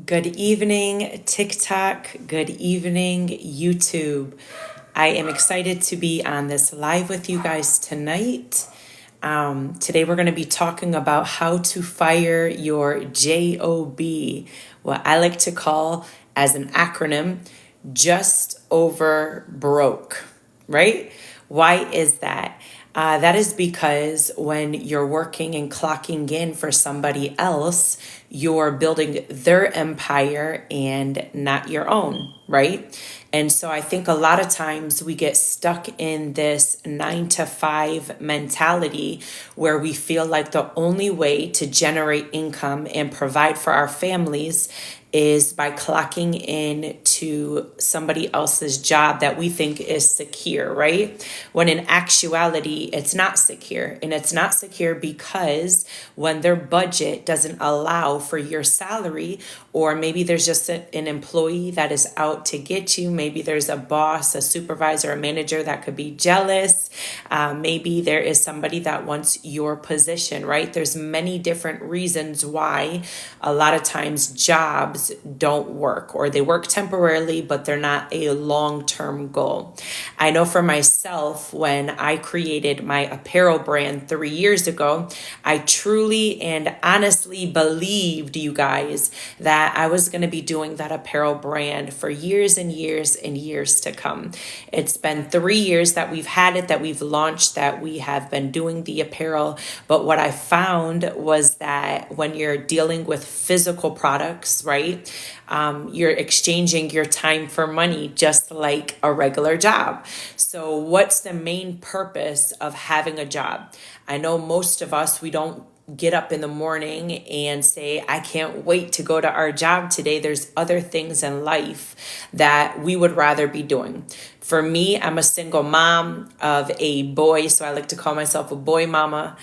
Good evening, TikTok. Good evening, YouTube. I am excited to be on this live with you guys tonight. Today, we're going to be talking about how to fire your JOB, what I like to call as an acronym, just over broke, right? Why is that? That is because when you're working and clocking in for somebody else, you're building their empire and not your own, right? And so I think a lot of times we get stuck in this 9 to 5 mentality where we feel like the only way to generate income and provide for our families is by clocking in to somebody else's job that we think is secure, right? When in actuality, it's not secure. And it's not secure because when their budget doesn't allow for your salary, or maybe there's just an employee that is out to get you, maybe there's a boss, a supervisor, a manager that could be jealous, maybe there is somebody that wants your position, right? There's many different reasons why a lot of times jobs don't work, or they work temporarily, but they're not a long-term goal. I know for myself, when I created my apparel brand 3 years ago, I truly and honestly believed, you guys, that I was going to be doing that apparel brand for years and years and years to come. It's been 3 years that we've had it, that we've launched, that we have been doing the apparel. But what I found was that when you're dealing with physical products, right? You're exchanging your time for money just like a regular job. So what's the main purpose of having a job? I know most of us, we don't get up in the morning and say, I can't wait to go to our job today. There's other things in life that we would rather be doing. For me, I'm a single mom of a boy, so I like to call myself a boy mama.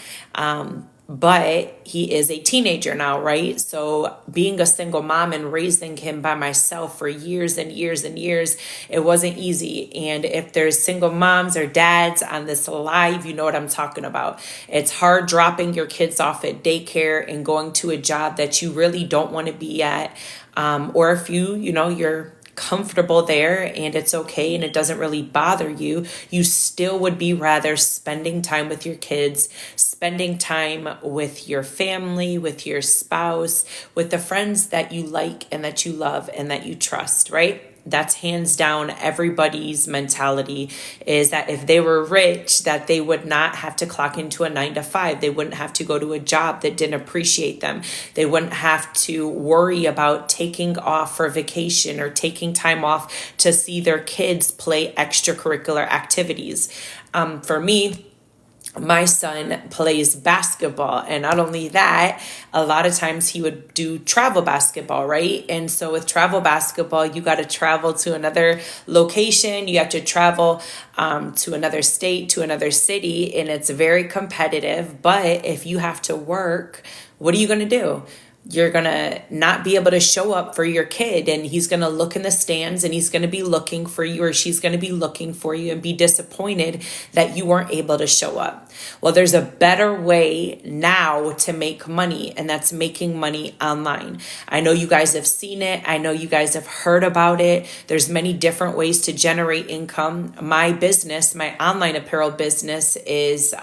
But he is a teenager now, right? So being a single mom and raising him by myself for years and years and years, it wasn't easy. And if there's single moms or dads on this live, you know what I'm talking about. It's hard dropping your kids off at daycare and going to a job that you really don't want to be at. Or if you're comfortable there and it's okay and it doesn't really bother you, you still would be rather spending time with your kids, spending time with your family, with your spouse, with the friends that you like and that you love and that you trust, right? That's hands down everybody's mentality, is that if they were rich, that they would not have to clock into a 9 to 5. They wouldn't have to go to a job that didn't appreciate them. They wouldn't have to worry about taking off for vacation or taking time off to see their kids play extracurricular activities. For me, my son plays basketball, and not only that, a lot of times he would do travel basketball, right? And so with travel basketball, you got to travel to another location, you have to travel to another state, to another city, and it's very competitive. But if you have to work, what are you going to do? You're going to not be able to show up for your kid, and he's going to look in the stands and he's going to be looking for you, or she's going to be looking for you and be disappointed that you weren't able to show up. Well, there's a better way now to make money, and that's making money online. I know you guys have seen it. I know you guys have heard about it. There's many different ways to generate income. My business, my online apparel business, is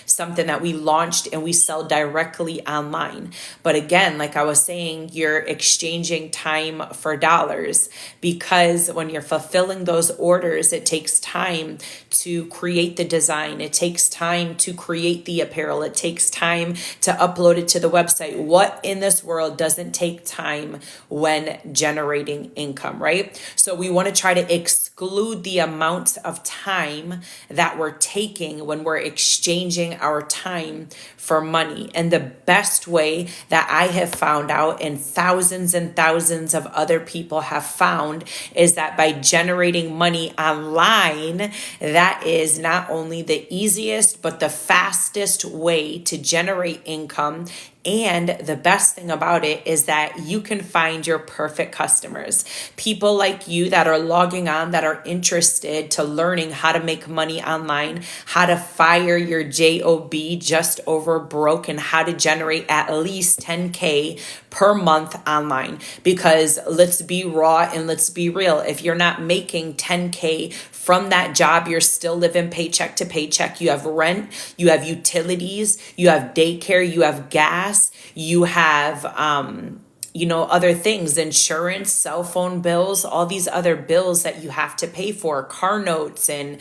something that we launched and we sell directly online. But again, like I was saying, you're exchanging time for dollars, because when you're fulfilling those orders, it takes time to create the design. It takes time to create the apparel. It takes time to upload it to the website. What in this world doesn't take time when generating income, right? So we want to try to exclude the amount of time that we're taking when we're exchanging our time for money. And the best way that I have found out, and thousands of other people have found, is that by generating money online, that is not only the easiest but the fastest way to generate income And the best thing about it is that you can find your perfect customers. People like you that are logging on, that are interested to learning how to make money online, how to fire your job just over broke, and how to generate at least 10K per month online. Because let's be raw and let's be real. If you're not making 10K from that job, you're still living paycheck to paycheck. You have rent, you have utilities, you have daycare, you have gas, you have other things, insurance, cell phone bills, all these other bills that you have to pay for, car notes, and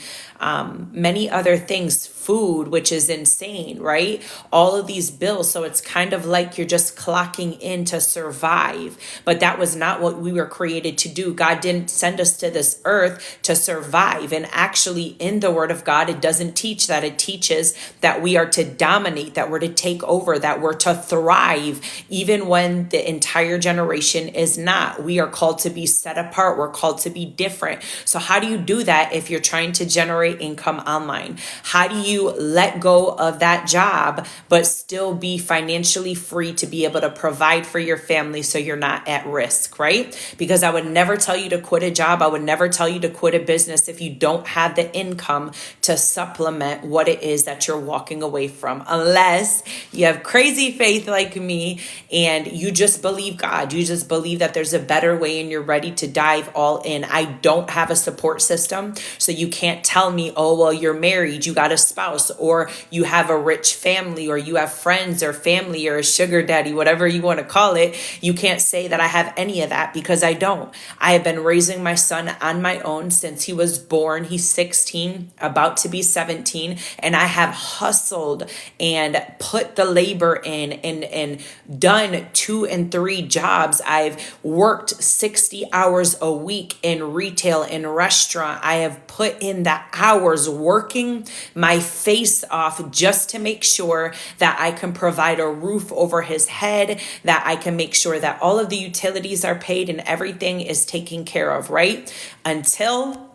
many other things, food, which is insane, right? All of these bills. So it's kind of like you're just clocking in to survive. But that was not what we were created to do. God didn't send us to this earth to survive. And actually, in the Word of God, it doesn't teach that. It teaches that we are to dominate, that we're to take over, that we're to thrive, even when the entire generation is not. We are called to be set apart. We're called to be different. So how do you do that if you're trying to generate income online? How do you let go of that job but still be financially free to be able to provide for your family so you're not at risk, right? Because I would never tell you to quit a job. I would never tell you to quit a business if you don't have the income to supplement what it is that you're walking away from, unless you have crazy faith like me and you just believe God. You just believe that there's a better way and you're ready to dive all in. I don't have a support system, so you can't tell me, oh, well, you're married, you got a spouse, or you have a rich family, or you have friends or family or a sugar daddy, whatever you want to call it. You can't say that I have any of that, because I don't. I have been raising my son on my own since he was born. He's 16, about to be 17, and I have hustled and put the labor in and done 2 and 3 jobs. I've worked 60 hours a week in retail, in restaurant. I have put in the hours working my face off just to make sure that I can provide a roof over his head, that I can make sure that all of the utilities are paid and everything is taken care of, right? Until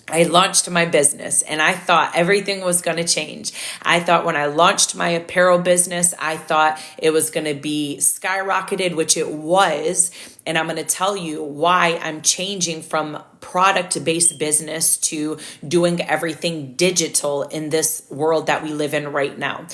I launched my business and I thought everything was going to change. I thought when I launched my apparel business, I thought it was going to be skyrocketed, which it was. And I'm going to tell you why I'm changing from product-based business to doing everything digital in this world that we live in right now.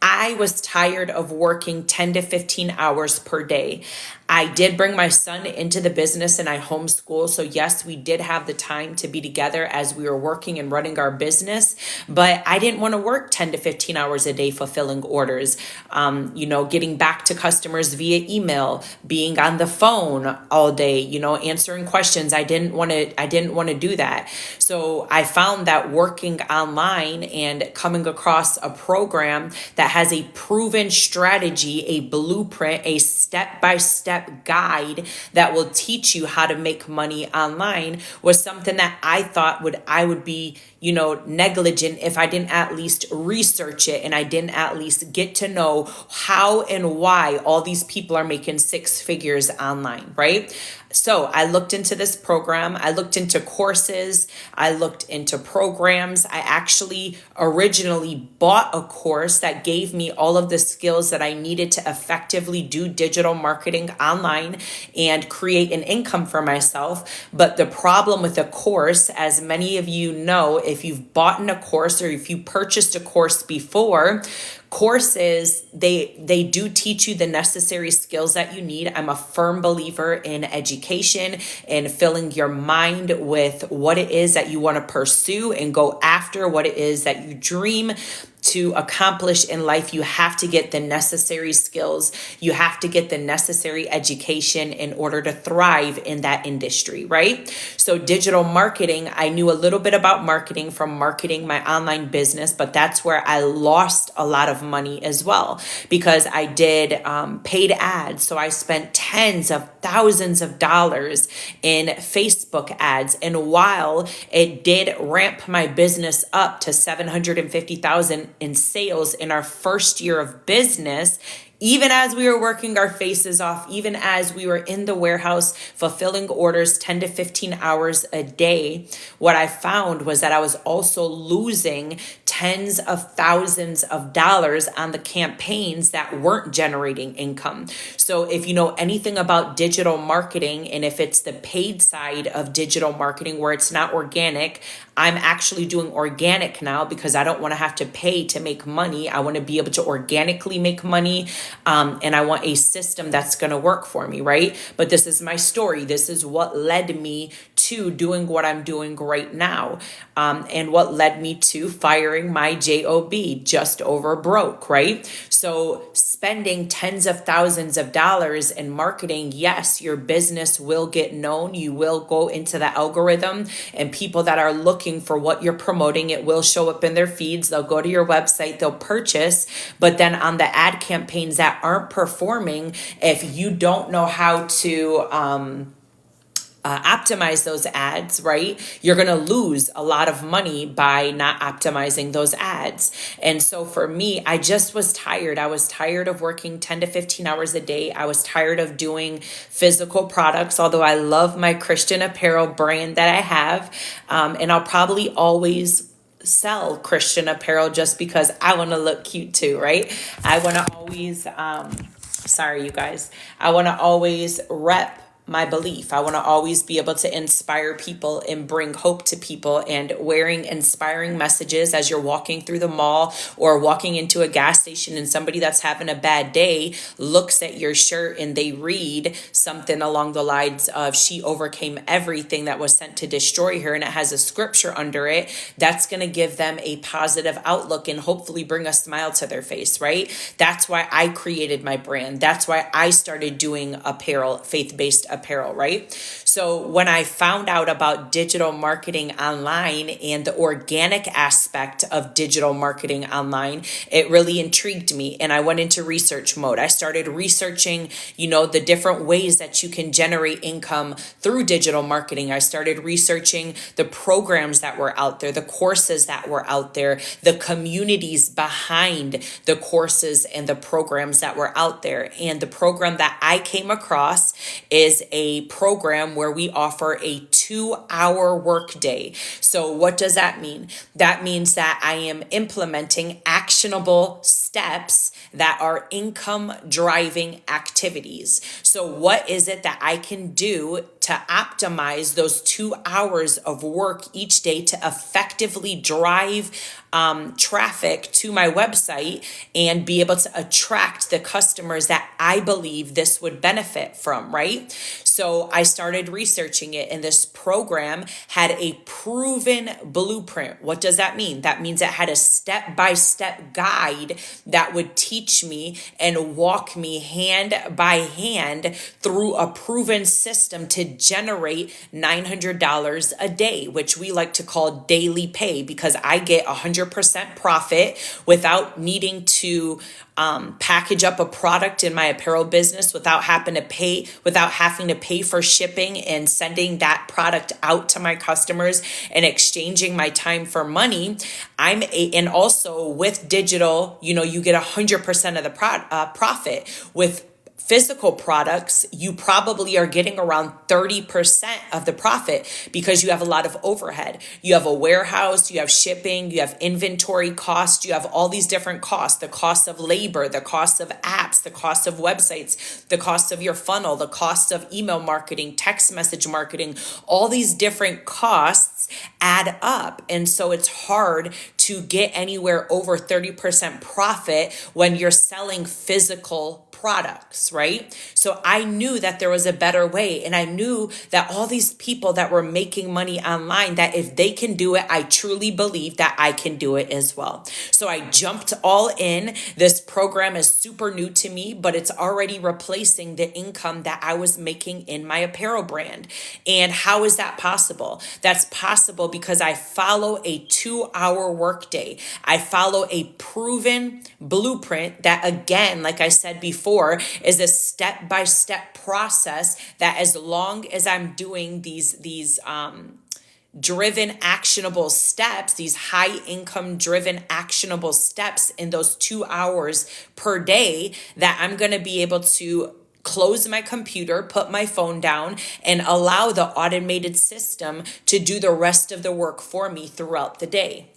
I was tired of working 10 to 15 hours per day. I did bring my son into the business and I homeschool. So yes, we did have the time to be together as we were working and running our business, but I didn't want to work 10 to 15 hours a day fulfilling orders, getting back to customers via email, being on the phone all day, answering questions. I didn't want to do that. So I found that working online and coming across a program that has a proven strategy, a blueprint, a step-by-step guide that will teach you how to make money online was something that I thought I would be, negligent if I didn't at least research it and I didn't at least get to know how and why all these people are making 6 figures online, right? So I looked into this program. I looked into courses. I looked into programs. I actually originally bought a course that gave me all of the skills that I needed to effectively do digital marketing online and create an income for myself. But the problem with a course, as many of you know, if you've bought in a course or if you purchased a course before, courses, they do teach you the necessary skills that you need. I'm a firm believer in education and filling your mind with what it is that you want to pursue and go after, what it is that you dream to accomplish in life. You have to get the necessary skills. You have to get the necessary education in order to thrive in that industry, right? So digital marketing, I knew a little bit about marketing from marketing my online business, but that's where I lost a lot of money as well, because I did paid ads. So I spent tens of thousands of dollars in Facebook ads. And while it did ramp my business up to $750,000 in sales in our first year of business, Even as we were working our faces off, even as we were in the warehouse fulfilling orders 10 to 15 hours a day, what I found was that I was also losing tens of thousands of dollars on the campaigns that weren't generating income. So if you know anything about digital marketing, and if it's the paid side of digital marketing where it's not organic, I'm actually doing organic now because I don't want to have to pay to make money. I want to be able to organically make money. And I want a system that's going to work for me, right? But this is my story. This is what led me to doing what I'm doing right now. And what led me to firing my job, just over broke, right? So spending tens of thousands of dollars in marketing, yes, your business will get known. You will go into the algorithm, and people that are looking for what you're promoting, it will show up in their feeds. They'll go to your website, they'll purchase. But then on the ad campaigns that aren't performing, if you don't know how to optimize those ads, right? You're going to lose a lot of money by not optimizing those ads. And so for me, I just was tired. I was tired of working 10 to 15 hours a day. I was tired of doing physical products, although I love my Christian apparel brand that I have. And I'll probably always sell Christian apparel just because I want to look cute too, right? I want to always, sorry, you guys, I want to always rep my belief. I want to always be able to inspire people and bring hope to people, and wearing inspiring messages as you're walking through the mall or walking into a gas station, and somebody that's having a bad day looks at your shirt and they read something along the lines of "she overcame everything that was sent to destroy her," and it has a scripture under it. That's going to give them a positive outlook and hopefully bring a smile to their face, right? That's why I created my brand. That's why I started doing apparel, faith-based apparel, right? So when I found out about digital marketing online and the organic aspect of digital marketing online, it really intrigued me, and I went into research mode. I started researching, the different ways that you can generate income through digital marketing. I started researching the programs that were out there, the courses that were out there, the communities behind the courses and the programs that were out there. And the program that I came across is a program where we offer a 2-hour workday. So what does that mean? That means that I am implementing actionable steps that are income driving activities. So what is it that I can do to optimize those 2 hours of work each day to effectively drive traffic to my website and be able to attract the customers that I believe this would benefit from, right? So I started researching it, and this program had a proven blueprint. What does that mean? That means it had a step-by-step guide that would teach me and walk me hand by hand through a proven system to generate $900 a day, which we like to call daily pay, because I get 100% profit without needing to package up a product in my apparel business, without having to pay for shipping and sending that product out to my customers and exchanging my time for money. And also with digital, you get 100% of the profit. With physical products, you probably are getting around 30% of the profit because you have a lot of overhead. You have a warehouse, you have shipping, you have inventory costs, you have all these different costs, the cost of labor, the cost of apps, the cost of websites, the cost of your funnel, the cost of email marketing, text message marketing. All these different costs add up. And so it's hard to get anywhere over 30% profit when you're selling physical products, right? So I knew that there was a better way, and I knew that all these people that were making money online, that if they can do it, I truly believe that I can do it as well. So I jumped all in. This program is super new to me, but it's already replacing the income that I was making in my apparel brand. And how is that possible? That's possible because I follow a 2-hour workday. I follow a proven blueprint that, again, like I said before, is a step-by-step process that, as long as I'm doing these driven actionable steps, these high income driven actionable steps in those 2 hours per day that I'm going to be able to close my computer, put my phone down, and allow the automated system to do the rest of the work for me throughout the day.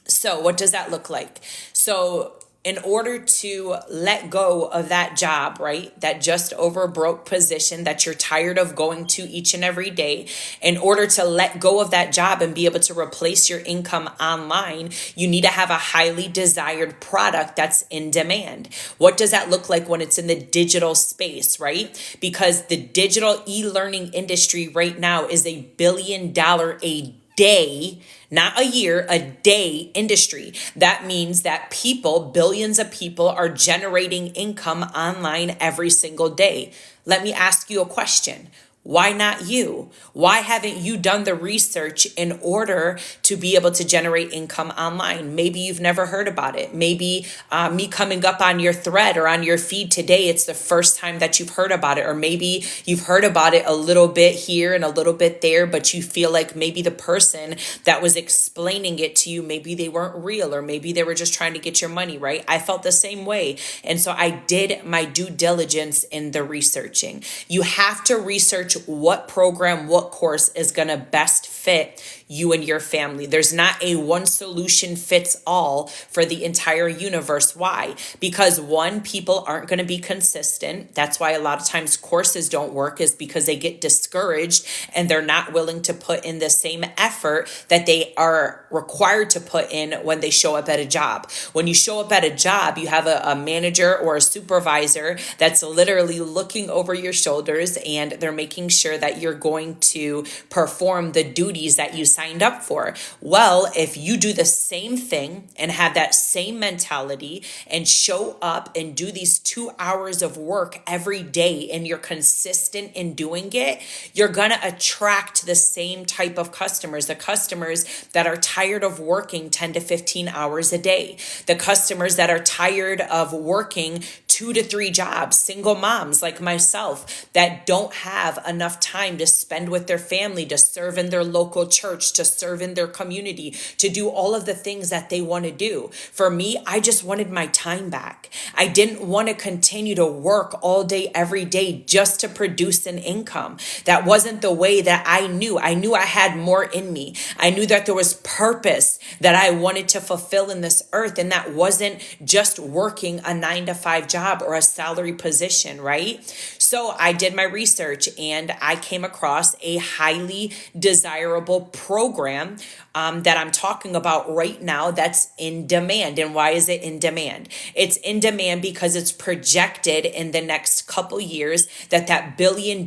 So what does that look like? So in order to let go of that job, right? That just over broke position that you're tired of going to each and every day, in order to let go of that job and be able to replace your income online, you need to have a highly desired product that's in demand. What does that look like when it's in the digital space, right? Because the digital e-learning industry right now is $1 billion a day, not a year, a day industry. That means that people, billions of people, are generating income online every single day. Let me ask you a question. Why not you? Why haven't you done the research in order to be able to generate income online? Maybe you've never heard about it. Maybe me coming up on your thread or on your feed today, it's the first time that you've heard about it. Or maybe you've heard about it a little bit here and a little bit there, but you feel like maybe the person that was explaining it to you, maybe they weren't real, or maybe they were just trying to get your money, right? I felt the same way. And so I did my due diligence in the researching. You have to research what program, what course is going to best fit you and your family. There's not a one solution fits all for the entire universe. Why? Because one, people aren't going to be consistent. That's why a lot of times courses don't work, is because they get discouraged and they're not willing to put in the same effort that they are required to put in when they show up at a job. When you show up at a job, you have a manager or a supervisor that's literally looking over your shoulders, and they're making sure that you're going to perform the duties that you signed up for. Well, if you do the same thing and have that same mentality and show up and do these 2 hours of work every day and you're consistent in doing it, you're going to attract the same type of customers, the customers that are tired of working 10 to 15 hours a day, the customers that are tired of working 2 to 3 jobs, single moms like myself that don't have enough time to spend with their family, to serve in their local church, to serve in their community, to do all of the things that they want to do. For me, I just wanted my time back. I didn't want to continue to work all day, every day, just to produce an income. That wasn't the way that I knew. I knew I had more in me. I knew that there was purpose that I wanted to fulfill in this earth. And that wasn't just working a 9 to 5 job or a salary position, right? So I did my research and I came across a highly desirable program that I'm talking about right now that's in demand. And why is it in demand? It's in demand because it's projected in the next couple years that $1 billion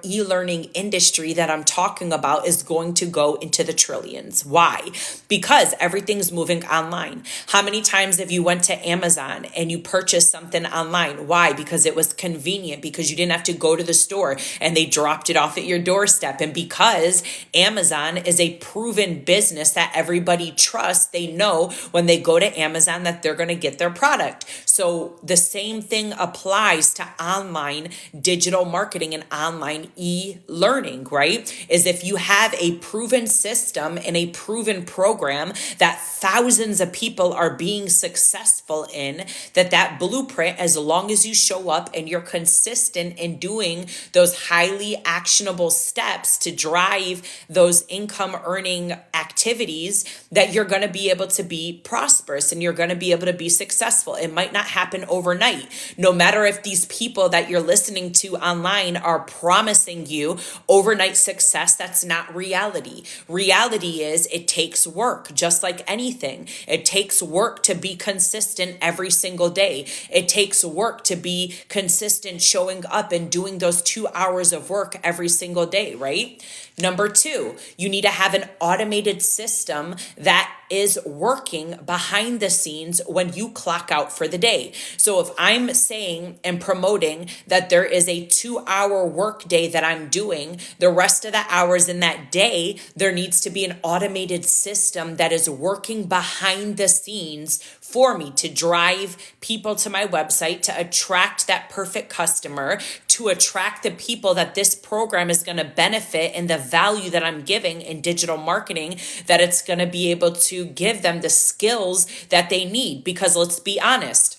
e-learning industry that I'm talking about is going to go into the trillions. Why? Because everything's moving online. How many times have you went to Amazon and you purchased something online? Why? Because it was convenient, because you didn't have to go to the store and they dropped it off at your doorstep. And because Amazon is a proven business that everybody trusts, they know when they go to Amazon that they're going to get their product. So the same thing applies to online digital marketing and online e-learning, right? Is if you have a proven system and a proven program that thousands of people are being successful in, that blueprint, as long as you show up and you're consistent in doing those highly actionable steps to drive those income earning activities, that you're going to be able to be prosperous and you're going to be able to be successful. It might not happen overnight. No matter if these people that you're listening to online are promising you overnight success, that's not reality. Reality is it takes work, just like anything. It takes work to be consistent every single day. It takes work to be consistent showing up and doing those 2 hours of work every single day, right? Number 2, you need to have an automated system that is working behind the scenes when you clock out for the day. So if I'm saying and promoting that there is a 2-hour work day that I'm doing, the rest of the hours in that day, there needs to be an automated system that is working behind the scenes for me to drive people to my website, to attract that perfect customer, to attract the people that this program is going to benefit and the value that I'm giving in digital marketing, that it's going to be able to give them the skills that they need. Because let's be honest,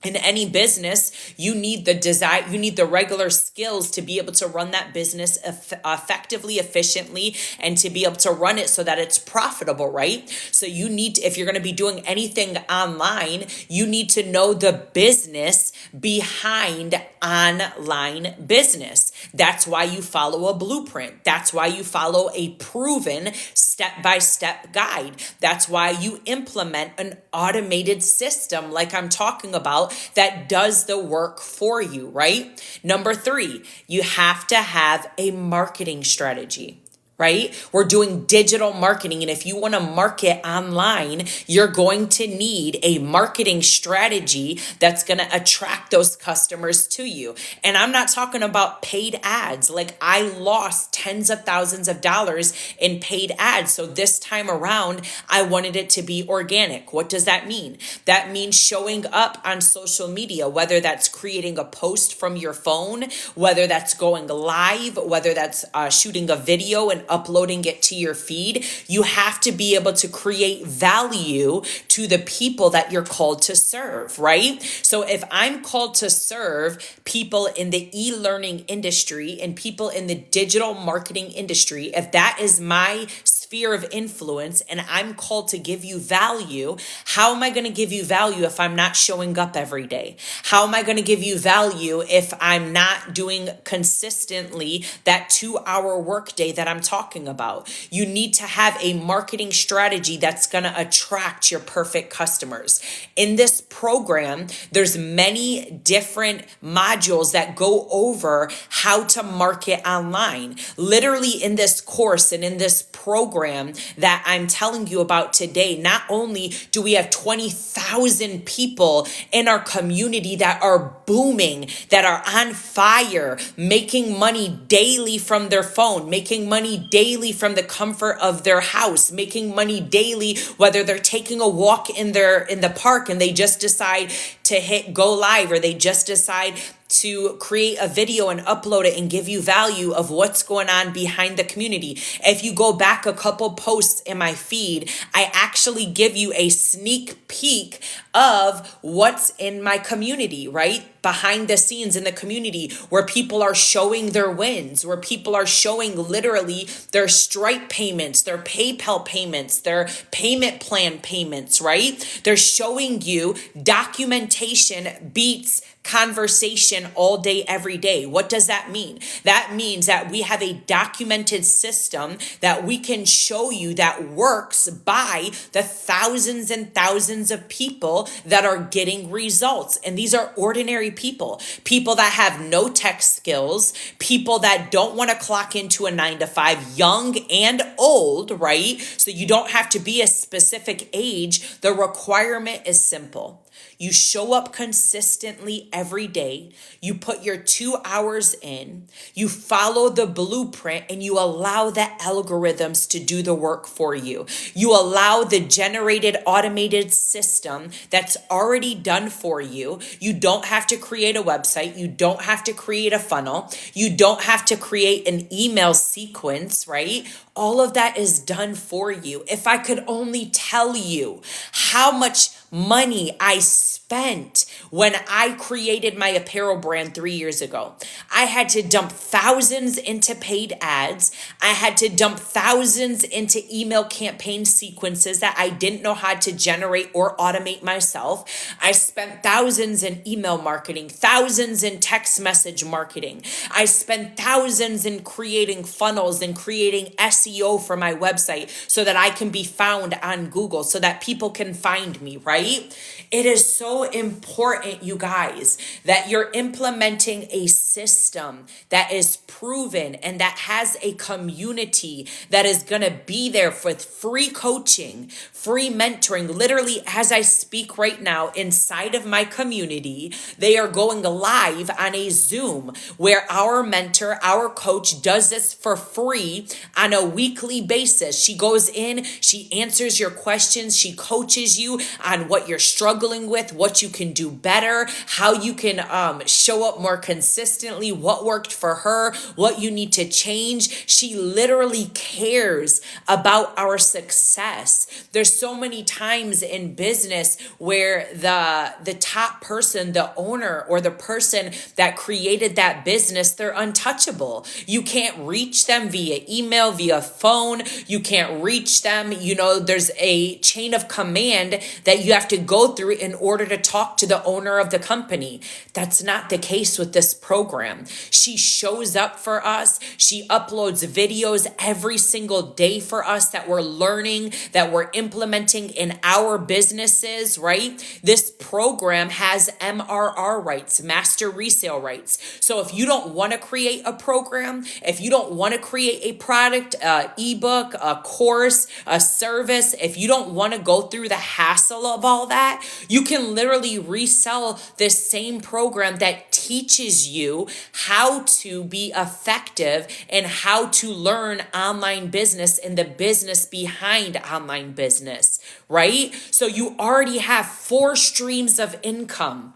in any business, you need the regular skills to be able to run that business effectively, efficiently, and to be able to run it so that it's profitable, right? So you need to, if you're going to be doing anything online, you need to know the business behind online business. That's why you follow a blueprint. That's why you follow a proven step-by-step guide. That's why you implement an automated system like I'm talking about that does the work for you, right? Number 3, you have to have a marketing strategy. Right? We're doing digital marketing. And if you want to market online, you're going to need a marketing strategy that's going to attract those customers to you. And I'm not talking about paid ads. Like, I lost tens of thousands of dollars in paid ads. So this time around, I wanted it to be organic. What does that mean? That means showing up on social media, whether that's creating a post from your phone, whether that's going live, whether that's shooting a video and uploading it to your feed. You have to be able to create value to the people that you're called to serve, right? So if I'm called to serve people in the e-learning industry and people in the digital marketing industry, if that is my sphere of influence and I'm called to give you value, how am I going to give you value if I'm not showing up every day? How am I going to give you value if I'm not doing consistently that 2-hour workday that I'm talking about? You need to have a marketing strategy that's going to attract your perfect customers. In this program, there's many different modules that go over how to market online. Literally in this course and in this program that I'm telling you about today, not only do we have 20,000 people in our community that are booming, that are on fire, making money daily from their phone, making money daily from the comfort of their house, making money daily, whether they're taking a walk in the park and they just decide to hit go live, or they just decide to create a video and upload it and give you value of what's going on behind the community. If you go back a couple posts in my feed, I actually give you a sneak peek of what's in my community, right? Behind the scenes in the community, where people are showing their wins, where people are showing literally their Stripe payments, their PayPal payments, their payment plan payments, right? They're showing you documentation beats conversation all day, every day. What does that mean? That means that we have a documented system that we can show you that works by the thousands and thousands of people that are getting results. And these are ordinary people that have no tech skills, people that don't want to clock into a 9-to-5, young and old, right? So you don't have to be a specific age. The requirement is simple. You show up consistently every day. You put your 2 hours in. You follow the blueprint and you allow the algorithms to do the work for you. You allow the generated automated system that's already done for you. You don't have to create a website. You don't have to create a funnel. You don't have to create an email sequence, right? All of that is done for you. If I could only tell you how much money I spent when I created my apparel brand 3 years ago. I had to dump thousands into paid ads. I had to dump thousands into email campaign sequences that I didn't know how to generate or automate myself. I spent thousands in email marketing, thousands in text message marketing. I spent thousands in creating funnels and creating SEO for my website so that I can be found on Google, so that people can find me, right? It is so important, you guys, that you're implementing a system that is proven and that has a community that is going to be there with free coaching, free mentoring. Literally, as I speak right now, inside of my community, they are going live on a Zoom where our mentor, our coach, does this for free on a weekly basis. She goes in, she answers your questions, she coaches you on what you're struggling with, what you can do better, how you can show up more consistently, what worked for her, what you need to change. She literally cares about our success. There's so many times in business where the top person, the owner or the person that created that business, they're untouchable. You can't reach them via email, via phone. You can't reach them. There's a chain of command that you have to go through in order to talk to the owner of the company. That's not the case with this program. She shows up for us. She uploads videos every single day for us that we're learning, that we're implementing in our businesses, right? This program has MRR rights, master resale rights. So if you don't want to create a program, if you don't want to create a product, ebook, a course, a service, if you don't want to go through the hassle of all that, you can literally resell this same program that teaches you how to be effective and how to learn online business and the business behind online business, right? So you already have 4 streams of income.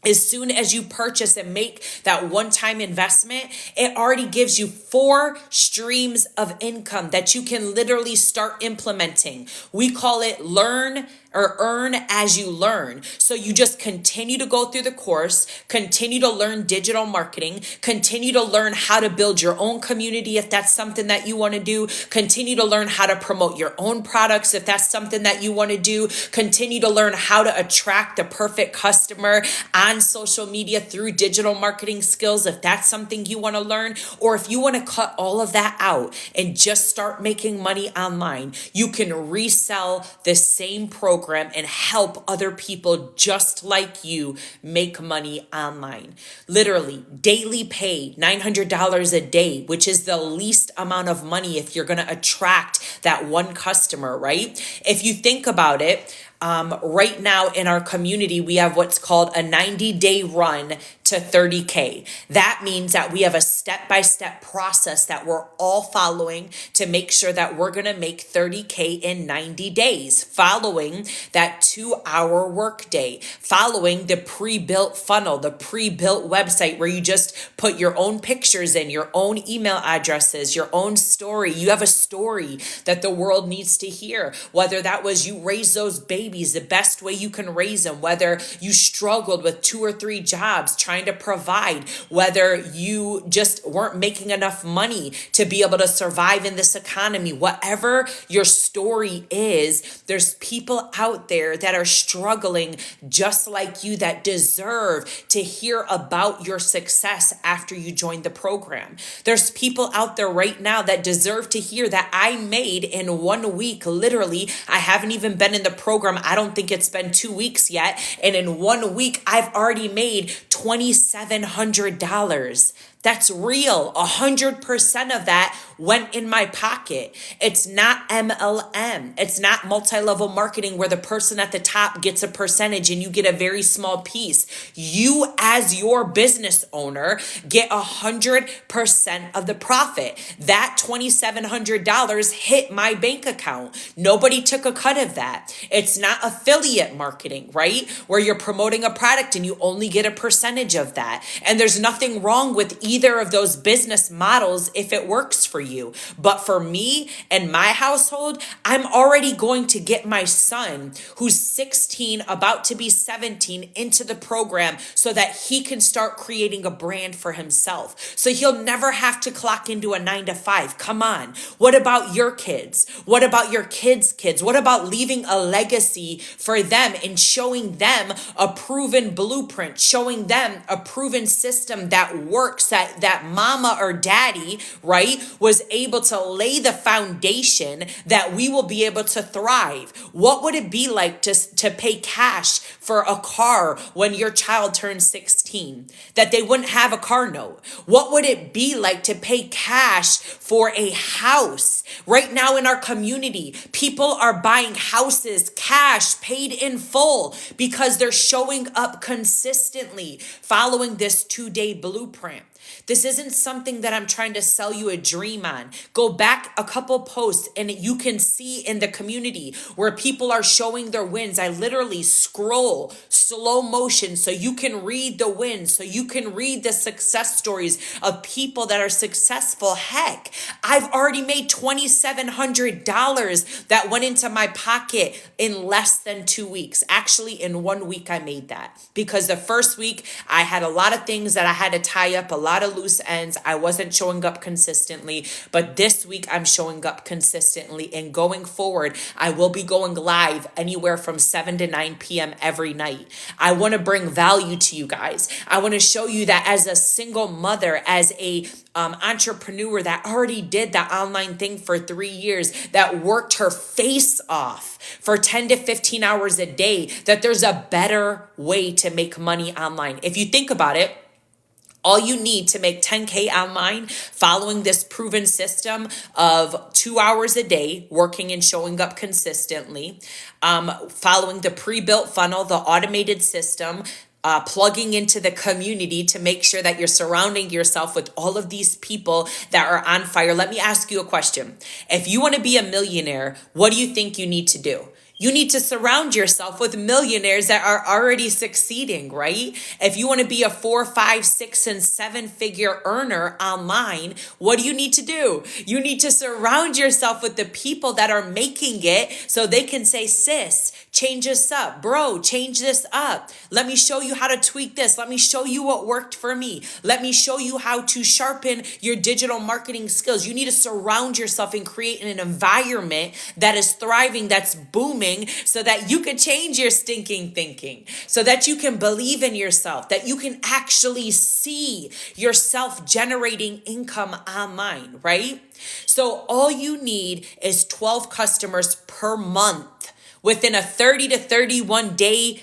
As soon as you purchase and make that one-time investment, it already gives you 4 streams of income that you can literally start implementing. We call it learn or earn as you learn. So you just continue to go through the course, continue to learn digital marketing, continue to learn how to build your own community if that's something that you want to do, continue to learn how to promote your own products if that's something that you want to do, continue to learn how to attract the perfect customer on social media through digital marketing skills if that's something you want to learn, or if you want to cut all of that out and just start making money online, you can resell the same program and help other people just like you make money online. Literally, daily pay, $900 a day, which is the least amount of money if you're going to attract that one customer, right? If you think about it, right now in our community, we have what's called a 90-day run to 30K. That means that we have a step-by-step process that we're all following to make sure that we're going to make 30K in 90 days, following that 2-hour workday, following the pre-built funnel, the pre-built website where you just put your own pictures in, your own email addresses, your own story. You have a story that the world needs to hear, whether that was you raised those babies the best way you can raise them, whether you struggled with 2 or 3 jobs trying to provide, whether you just weren't making enough money to be able to survive in this economy, whatever your story is, there's people out there that are struggling just like you that deserve to hear about your success after you join the program. There's people out there right now that deserve to hear that I made in 1 week, literally, I haven't even been in the program. I don't think it's been 2 weeks yet. And in 1 week, I've already made $2,700. That's real. 100% of that went in my pocket. It's not MLM. It's not multi-level marketing where the person at the top gets a percentage and you get a very small piece. You, as your business owner, get 100% of the profit. That $2,700 hit my bank account. Nobody took a cut of that. It's not affiliate marketing, right? Where you're promoting a product and you only get a percentage of that. And there's nothing wrong with either of those business models if it works for you. But for me and my household, I'm already going to get my son, who's 16, about to be 17, into the program so that he can start creating a brand for himself. So he'll never have to clock into a 9 to 5. Come on. What about your kids? What about your kids' kids? What about leaving a legacy policy for them and showing them a proven blueprint, showing them a proven system that works, that mama or daddy, right, was able to lay the foundation that we will be able to thrive. What would it be like to pay cash for a car when your child turns 16? That they wouldn't have a car note? What would it be like to pay cash for a house? Right now in our community, people are buying houses cash, paid in full, because they're showing up consistently, following this 2-day blueprint. This isn't something that I'm trying to sell you a dream on. Go back a couple posts and you can see in the community where people are showing their wins. I literally scroll slow motion so you can read the wins, so you can read the success stories of people that are successful. Heck, I've already made $2,700 that went into my pocket in less than 2 weeks. Actually, in 1 week, I made that because the first week I had a lot of things that I had to tie up, a lot of loose ends. I wasn't showing up consistently, but this week I'm showing up consistently, and going forward, I will be going live anywhere from 7 to 9 p.m. every night. I want to bring value to you guys. I want to show you that as a single mother, as a entrepreneur that already did that online thing for 3 years, that worked her face off for 10 to 15 hours a day, that there's a better way to make money online. If you think about it, all you need to make 10K online following this proven system of 2 hours a day, working and showing up consistently, following the pre-built funnel, the automated system, plugging into the community to make sure that you're surrounding yourself with all of these people that are on fire. Let me ask you a question. If you want to be a millionaire, what do you think you need to do? You need to surround yourself with millionaires that are already succeeding, right? If you want to be a 4, 5, 6, and 7 figure earner online, what do you need to do? You need to surround yourself with the people that are making it so they can say, sis, change this up. Bro, change this up. Let me show you how to tweak this. Let me show you what worked for me. Let me show you how to sharpen your digital marketing skills. You need to surround yourself and create an environment that is thriving, that's booming, so that you can change your stinking thinking, so that you can believe in yourself, that you can actually see yourself generating income online, right? So all you need is 12 customers per month within a 30 to 31 day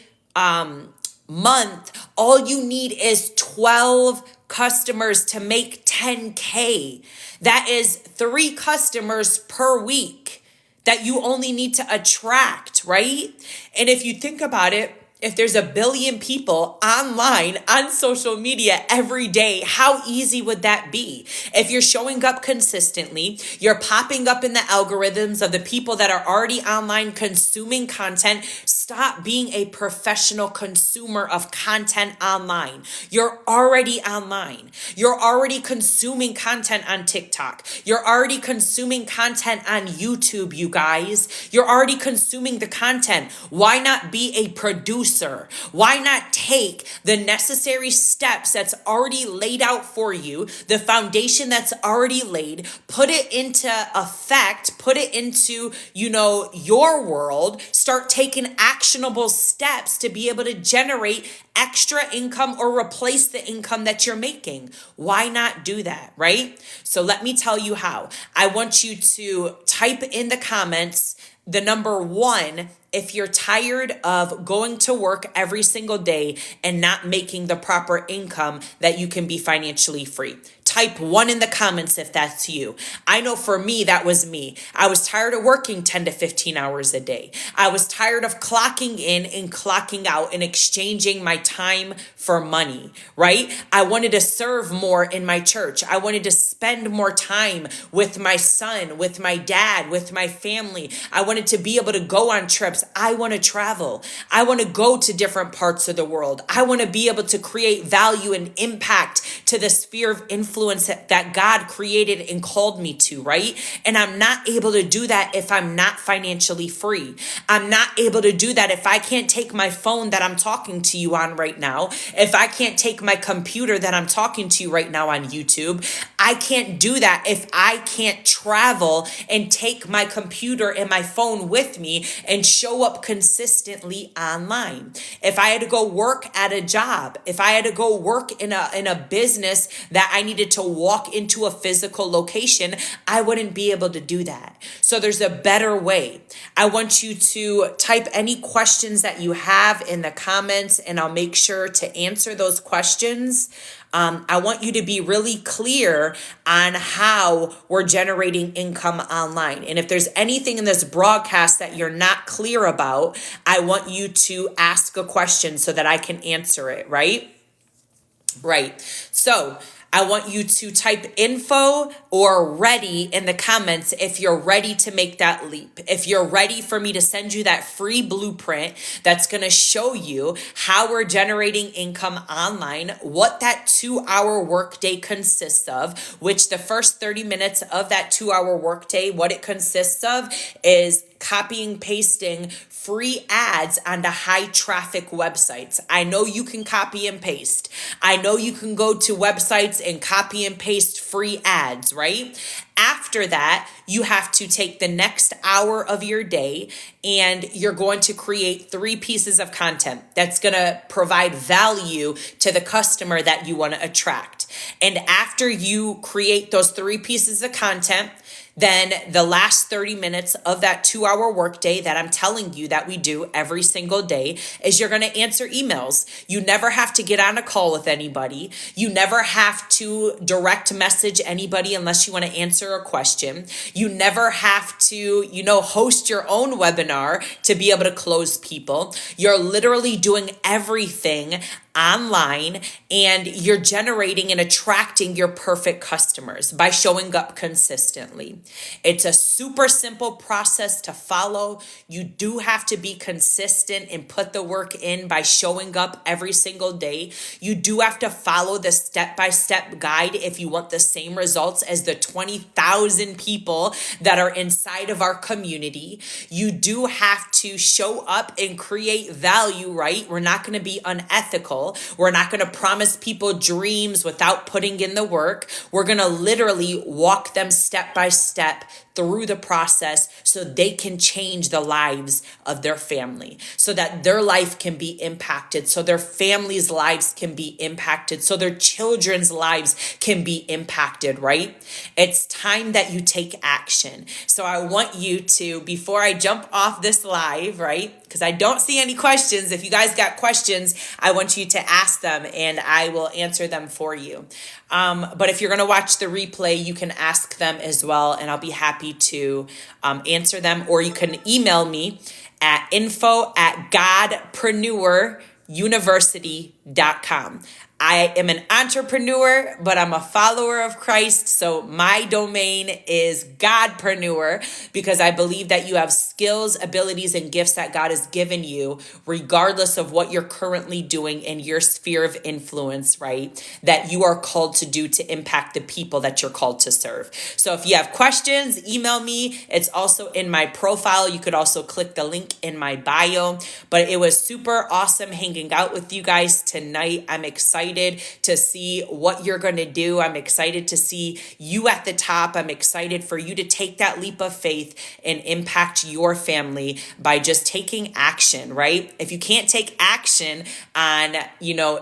month. All you need is 12 customers to make 10K. That is 3 customers per week that you only need to attract, right? And if you think about it, if there's 1 billion people online on social media every day, how easy would that be? If you're showing up consistently, you're popping up in the algorithms of the people that are already online consuming content. Stop being a professional consumer of content online. You're already online. You're already consuming content on TikTok. You're already consuming content on YouTube, you guys. You're already consuming the content. Why not be a producer? Why not take the necessary steps that's already laid out for you, the foundation that's already laid, put it into effect, put it into, your world, start taking actionable steps to be able to generate extra income or replace the income that you're making. Why not do that, right? So let me tell you how. I want you to type in the comments the number 1 if you're tired of going to work every single day and not making the proper income that you can be financially free. Type 1 in the comments if that's you. I know for me, that was me. I was tired of working 10 to 15 hours a day. I was tired of clocking in and clocking out and exchanging my time for money, right? I wanted to serve more in my church. I wanted to spend more time with my son, with my dad, with my family. I wanted to be able to go on trips. I want to travel. I want to go to different parts of the world. I want to be able to create value and impact to the sphere of influence that God created and called me to, right? And I'm not able to do that if I'm not financially free. I'm not able to do that if I can't take my phone that I'm talking to you on right now, if I can't take my computer that I'm talking to you right now on YouTube. I can't do that if I can't travel and take my computer and my phone with me and show up consistently online. If I had to go work at a job, if I had to go work in a business that I needed to walk into a physical location, I wouldn't be able to do that. So there's a better way. I want you to type any questions that you have in the comments, and I'll make sure to answer those questions. I want you to be really clear on how we're generating income online. And if there's anything in this broadcast that you're not clear about, I want you to ask a question so that I can answer it, right? Right. So I want you to type info or ready in the comments if you're ready to make that leap. If you're ready for me to send you that free blueprint that's going to show you how we're generating income online, what that 2-hour workday consists of, which the first 30 minutes of that 2-hour workday, what it consists of is copying, pasting free ads onto high traffic websites. I know you can copy and paste. I know you can go to websites and copy and paste free ads, right? After that, you have to take the next hour of your day and you're going to create 3 pieces of content that's going to provide value to the customer that you want to attract. And after you create those 3 pieces of content, then the last 30 minutes of that 2-hour workday that I'm telling you that we do every single day is you're going to answer emails. You never have to get on a call with anybody. You never have to direct message anybody unless you want to answer a question. You never have to, host your own webinar to be able to close people. You're literally doing everything online, and you're generating and attracting your perfect customers by showing up consistently. It's a super simple process to follow. You do have to be consistent and put the work in by showing up every single day. You do have to follow the step-by-step guide if you want the same results as the 20,000 people that are inside of our community. You do have to show up and create value, right? We're not going to be unethical. We're not going to promise people dreams without putting in the work. We're going to literally walk them step by step through the process so they can change the lives of their family, so that their life can be impacted, so their families' lives can be impacted, so their children's lives can be impacted, right? It's time that you take action. So I want you to, before I jump off this live, right? Because I don't see any questions. If you guys got questions, I want you to ask them and I will answer them for you. But if you're going to watch the replay, you can ask them as well, and I'll be happy to answer them. Or you can email me at info@godpreneuruniversity.com. I am an entrepreneur, but I'm a follower of Christ. So my domain is Godpreneur, because I believe that you have skills, abilities, and gifts that God has given you, regardless of what you're currently doing in your sphere of influence, right? That you are called to do to impact the people that you're called to serve. So if you have questions, email me. It's also in my profile. You could also click the link in my bio. But it was super awesome hanging out with you guys tonight. I'm excited to see what you're going to do. I'm excited to see you at the top. I'm excited for you to take that leap of faith and impact your family by just taking action, right? If you can't take action on,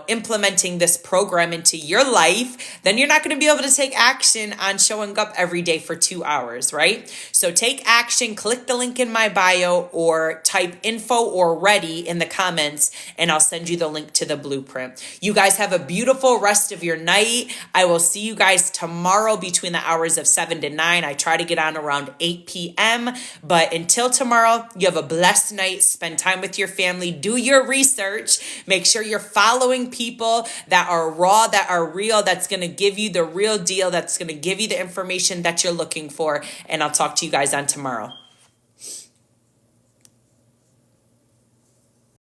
implementing this program into your life, then you're not going to be able to take action on showing up every day for 2 hours, right? So take action, click the link in my bio or type info or ready in the comments, and I'll send you the link to the blueprint. You guys have a beautiful rest of your night. I will see you guys tomorrow between the hours of 7 to 9. I try to get on around 8 p.m. But until tomorrow, you have a blessed night. Spend time with your family. Do your research. Make sure you're following people that are raw, that are real, that's going to give you the real deal, that's going to give you the information that you're looking for. And I'll talk to you guys on tomorrow.